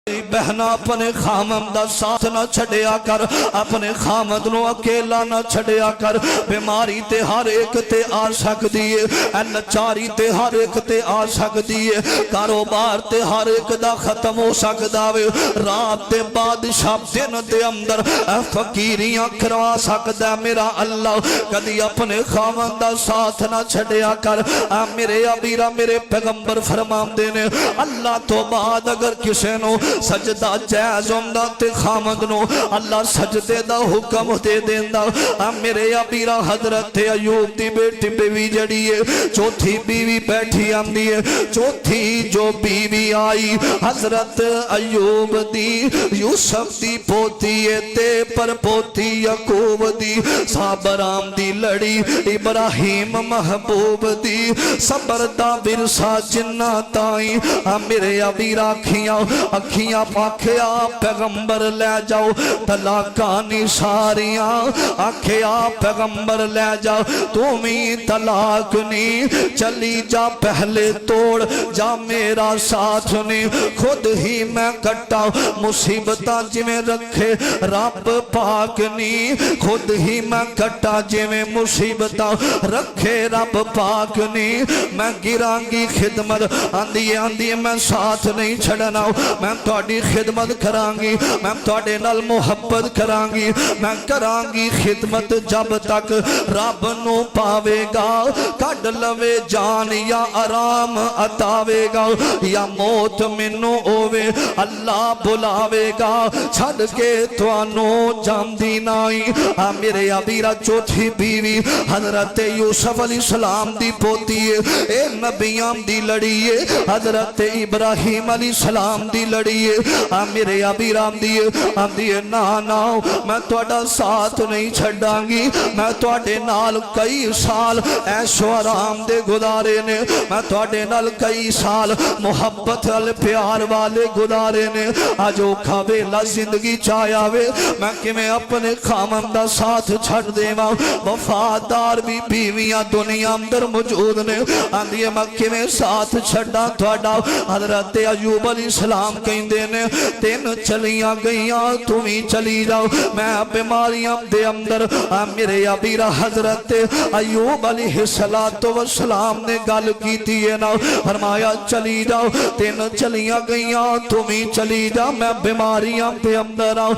بہنا اپنے خامد دا ساتھ نہ چھڑیا کر، اپنے خامد نو اکیلا نہ چھڑیا کر۔ بیماری تے ہر ایک تے آ سکدی ہے، لاچاری تے ہر ایک تے آ سکدی ہے، کاروبار تے ہر ایک دا ختم ہو سکدا وے، رات تے بادشاہ دن دے اندر فقیریاں کروا سکدا ہے میرا اللہ۔ کدی اپنے خامد دا ساتھ نہ چھڑیا کر۔ میرے ابیرا میرے پیغمبر فرماندے نے اللہ تو بعد اگر کسے نو سجدہ جائز ہوندا تے خامد نو اللہ سجدے دا حکم دے دیندا۔ میرے ابیرا حضرت ایوب دی بیٹی بیوی جڑی ہے، چوتھی بیوی بیٹھی آندی ہے، چوتھی جو بیوی آئی حضرت ایوب دی یوسف دی پوتی ہے تے پر پوتی یعقوب دی، صابرام دی لڑی ابراہیم محبوب دی، صبر دا ورثہ جنہ تائیں۔ میرے ابیرا اکھیاں پاکھیا پیغمبر لے جاؤ، طلاقانی ساریاں آکھیا پیغمبر لے جاؤ، تمہیں طلاق نہیں چلی جا پہلے توڑ جا میرا ساتھ نہیں، خود ہی میں کٹا مصیبتاں جی میں رکھے رب پاک نہیں، خود ہی میں کٹا جی میں مصیبتاں رکھے رب پاک نہیں۔ میں گرانگی خدمت آندھی میں ساتھ نہیں چھڑنا، میں تواڈی خدمت کرانگی، میں تواڈے نال محبت کرانگی، میں کرانگی خدمت جب تک رب نو پاوے گا، کڈ لوے جان یا آرام عطاوے گا، یا موت منو ہووے اللہ بلاوے گا، چھڑ کے توانو جاندی نائی۔ میرے ابیرا چوتھی بیوی حضرت یوسف علیہ السلام دی پوتی ہے، اے نبیاں دی لڑی ہے، حضرت ابراہیم علیہ السلام دی لڑی ہے۔ میرے ابیرام دیئے نا میں توڑا ساتھ نہیں چھڑاں گی، میں توڑے نال کئی سال عیش و آرام دے گزارے نے، میں توڑے نال کئی سال محبت والے پیار والے گزارے نے، آجو کھاویلا زندگی چایا وے میں کہ میں اپنے خامن دا ساتھ چھڑ دے ماں، وفادار بھی بیویاں دنیا اندر موجود نے، آندھیے میں کہ میں ساتھ چھڑا توڑا۔ حضرت ایوب علیہ السلام کہیں دینے تین چلیاں گئیاں تمہیں چلی جاؤ، میں بیماریاں دے اندر۔ میرے ابیرا حضرت ایوب علیہ السلام نے گل کی تیئے نا، فرمایا چلی جاؤ تین چلیاں گئیاں تمہیں چلی جاؤ، میں بیماریاں دے اندر آؤ۔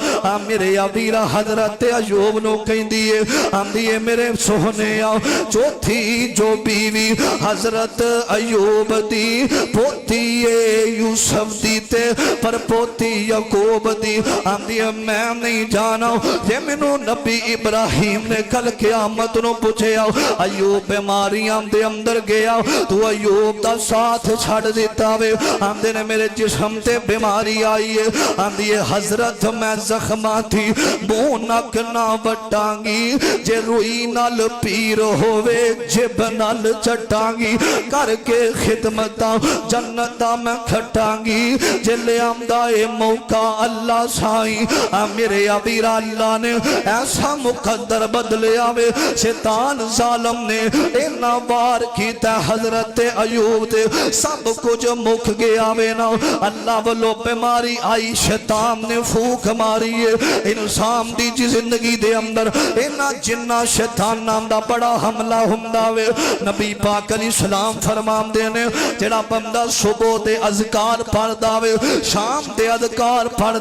میرے ابیرا حضرت ایوب نو کہیں دیئے میرے سوہنے آؤ، چوتھی جو بیوی حضرت ایوب دی پوتی یوسف دی تے پر پوتی یعقوب دی، میں نہیں جانا یہ منو نبی ابراہیم نے کل قیامت نو پوچھے آؤ، ایوب بیماریاں دے اندر گیا تو ایوب دا ساتھ چھڑ دیتا وے، آندے نے میرے جسم تے بیماری آئی ہے، آندے حضرت میں زخمہ تھی بونک نہ وٹانگی، جے روئی نال پیر ہووے جب نال چٹانگی، کر کے خدمتاں جنتاں میں کھٹانگی، جے لے آمدائے موقع اللہ سائیں۔ میرے ابیرا اللہ نے ایسا مقدر بدلے آوے، شیطان ظالم نے اینا بار کیتا حضرت ایوب دے سب کچھ مکھ گیا وے نا، اللہ والو بیماری آئی شیطان نے پھوک ماری ہے، انسان دی جی زندگی دے اندر اینا جنہ شیطان نام دا بڑا حملہ ہمدہ وے۔ نبی پاک علیہ السلام فرمان دینے جڑا بندہ صبح دے اذکار پڑھ داوے، شام دے اذکار پڑھ